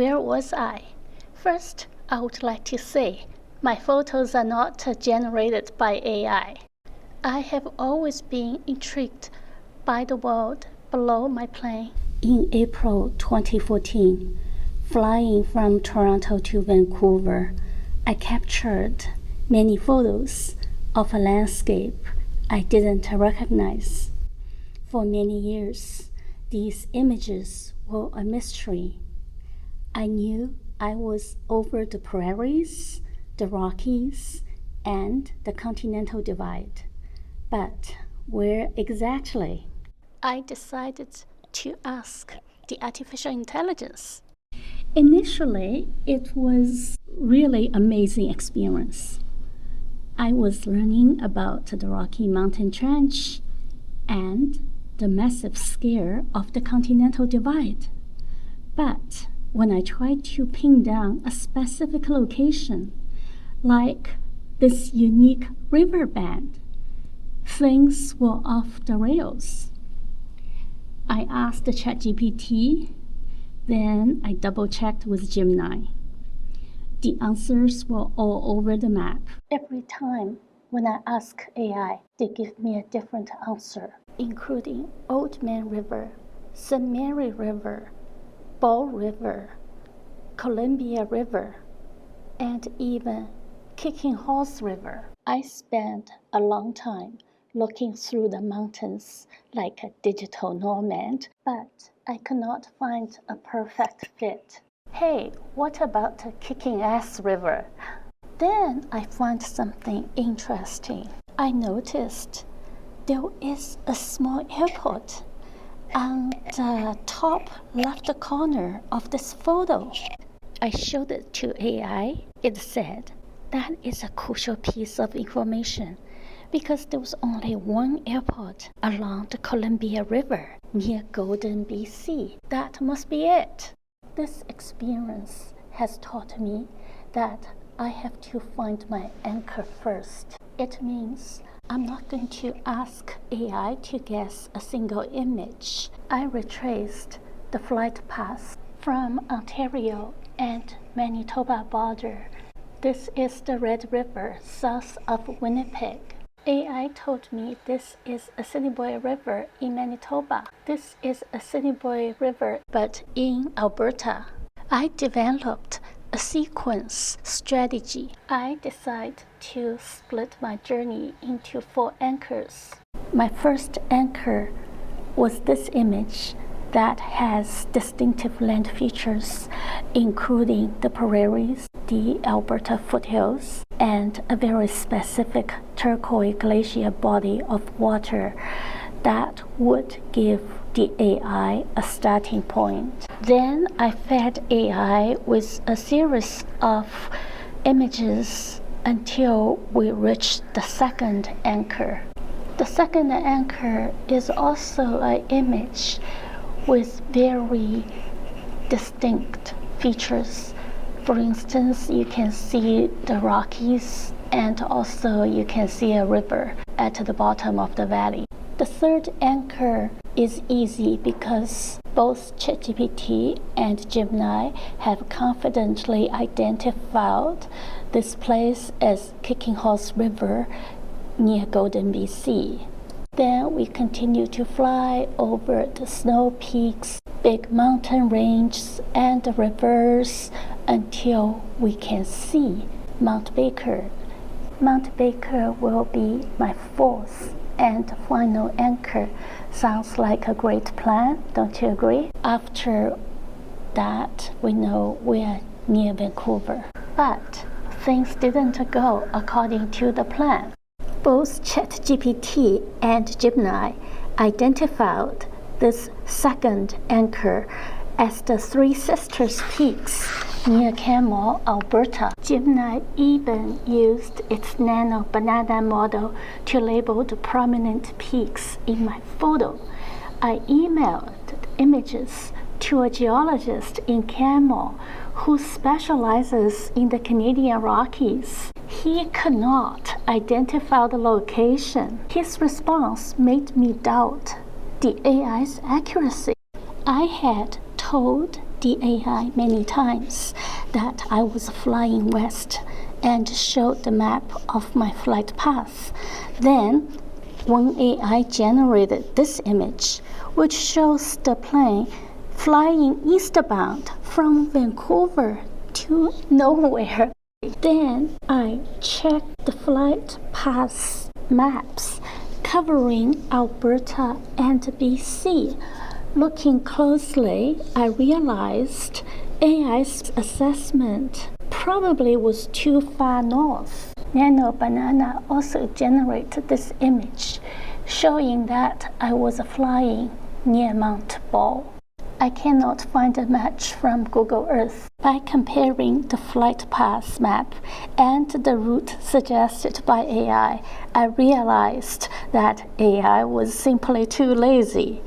Where was I? First, I would like to say my photos are not generated by AI. I have always been intrigued by the world below my plane. In April 2014, flying from Toronto to Vancouver, I captured many photos of a landscape I didn't recognize. For many years, these images were a mystery. I knew I was over the prairies, the Rockies, and the Continental Divide. But where exactly? I decided to ask the artificial intelligence. Initially, it was really amazing experience. I was learning about the Rocky Mountain Trench and the massive scale of the Continental Divide. But when I tried to pin down a specific location, like this unique riverbed, things were off the rails. I asked the ChatGPT, then I double-checked with Gemini. The answers were all over the map. Every time when I ask AI, they give me a different answer, including Old Man River, St. Mary River, Ball River, Columbia River, and even Kicking Horse River. I spent a long time looking through the mountains like a digital nomad, but I could not find a perfect fit. Hey, what about the Kicking Ass River? Then I found something interesting. I noticed there is a small airport on the top left corner of this photo. I showed it to AI. It said, that is a crucial piece of information because there was only one airport along the Columbia River near Golden, BC. That must be it. This experience has taught me that I have to find my anchor first. It means I'm not going to ask AI to guess a single image. I retraced the flight path from Ontario and Manitoba border. This is the Red River south of Winnipeg. AI told me this is Assiniboine River in Manitoba. This is Assiniboine River, but in Alberta. I developed a sequence strategy. I decided to split my journey into 4 anchors. My first anchor was this image that has distinctive land features, including the prairies, the Alberta foothills, and a very specific turquoise glacial body of water that would give the AI a starting point. Then I fed AI with a series of images until we reached the second anchor. The second anchor is also an image with very distinct features. For instance, you can see the Rockies and also you can see a river at the bottom of the valley. The third anchor is easy because both ChatGPT and Gemini have confidently identified this place as Kicking Horse River near Golden, BC. Then we continue to fly over the snow peaks, big mountain ranges, and the rivers until we can see Mount Baker. Mount Baker will be my 4th and final anchor. Sounds like a great plan, don't you agree? After that, we know we're near Vancouver. But things didn't go according to the plan. Both ChatGPT and Gemini identified this second anchor as the Three Sisters Peaks near Canmore, Alberta. Gemini even used its nano banana model to label the prominent peaks in my photo. I emailed images to a geologist in Canmore who specializes in the Canadian Rockies. He could not identify the location. His response made me doubt the AI's accuracy. I had told the AI many times that I was flying west and showed the map of my flight path. Then, one AI generated this image, which shows the plane flying eastbound from Vancouver to nowhere. Then I checked the flight path maps covering Alberta and BC. Looking closely, I realized AI's assessment probably was too far north. Nano Banana also generated this image, showing that I was flying near Mount Ball. I cannot find a match from Google Earth. By comparing the flight path map and the route suggested by AI, I realized that AI was simply too lazy.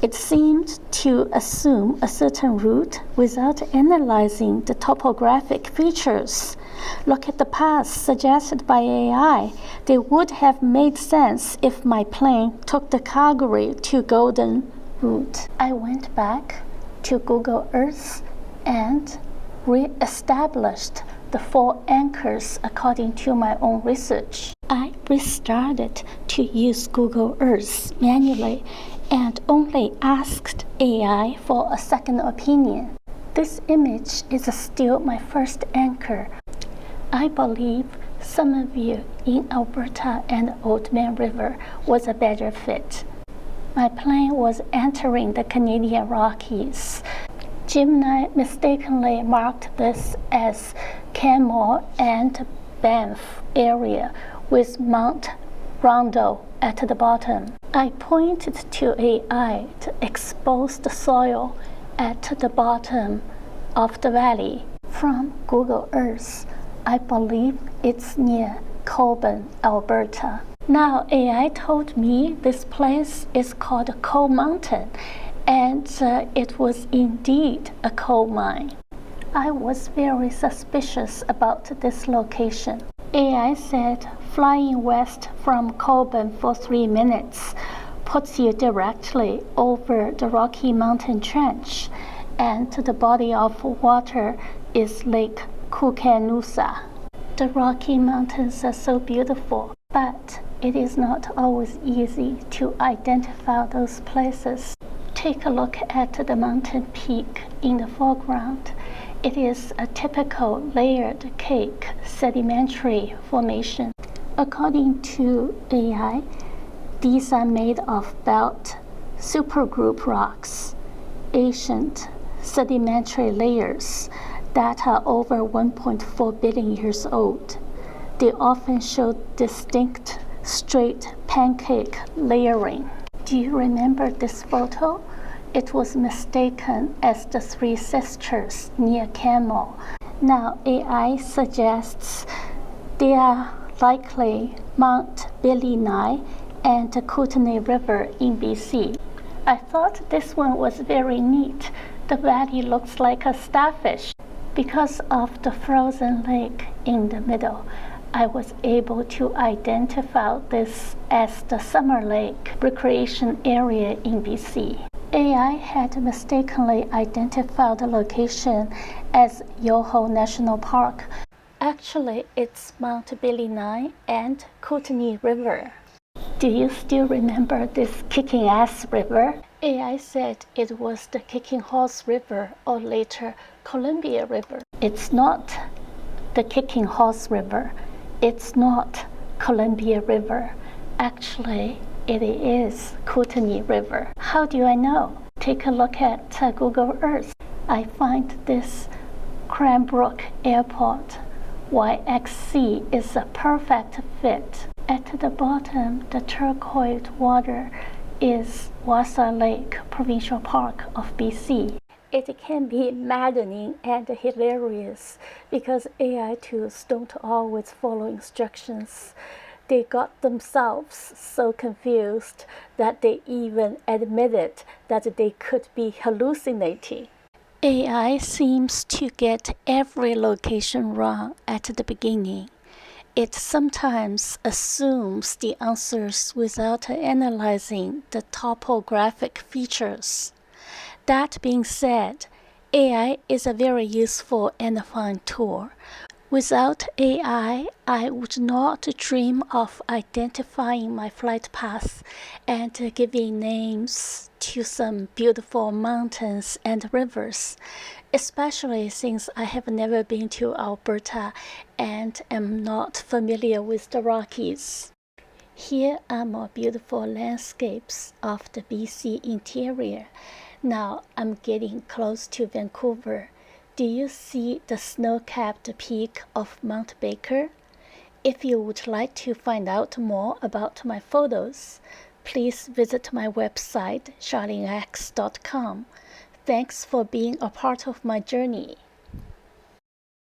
It seemed to assume a certain route without analyzing the topographic features. Look at the paths suggested by AI. They would have made sense if my plane took the Calgary to Golden route. I went back to Google Earth and re-established the 4 anchors according to my own research. I restarted to use Google Earth manually and only asked AI for a second opinion. This image is still my first anchor. I believe some of you in Alberta and Old Man River was a better fit. My plane was entering the Canadian Rockies. Gemini mistakenly marked this as Canmore and Banff area with Mount Rondo at the bottom. I pointed to AI to expose the soil at the bottom of the valley. From Google Earth, I believe it's near Colborne, Alberta. Now AI told me this place is called Coal Mountain, and it was indeed a coal mine. I was very suspicious about this location. AI said flying west from Colborne for 3 minutes puts you directly over the Rocky Mountain Trench, and the body of water is Lake Koocanusa. The Rocky Mountains are so beautiful, but it is not always easy to identify those places. Take a look at the mountain peak in the foreground. It is a typical layered cake sedimentary formation. According to AI, these are made of belt supergroup rocks, ancient sedimentary layers that are over 1.4 billion years old. They often show distinct straight pancake layering. Do you remember this photo? It was mistaken as the 3 sisters near Canmore. Now AI suggests they are likely Mount Billy Nye and the Kootenay River in BC. I thought this one was very neat. The valley looks like a starfish. Because of the frozen lake in the middle, I was able to identify this as the Summer Lake recreation area in BC. AI had mistakenly identified the location as Yoho National Park. Actually, it's Mount Billy Nye and Kootenay River. Do you still remember this kicking ass river? AI said it was the Kicking Horse River or later Columbia River. It's not the Kicking Horse River. It's not Columbia River. Actually, it is Kootenay River. How do I know? Take a look at Google Earth. I find this Cranbrook Airport YXC is a perfect fit. At the bottom, the turquoise water is Wasa Lake Provincial Park of BC. It can be maddening and hilarious because AI tools don't always follow instructions. They got themselves so confused that they even admitted that they could be hallucinating. AI seems to get every location wrong at the beginning. It sometimes assumes the answers without analyzing the topographic features. That being said, AI is a very useful and fun tool. Without AI, I would not dream of identifying my flight path and giving names to some beautiful mountains and rivers, especially since I have never been to Alberta and am not familiar with the Rockies. Here are more beautiful landscapes of the BC interior. Now I'm getting close to Vancouver. Do you see the snow-capped peak of Mount Baker? If you would like to find out more about my photos, please visit my website charlenex.com. Thanks for being a part of my journey.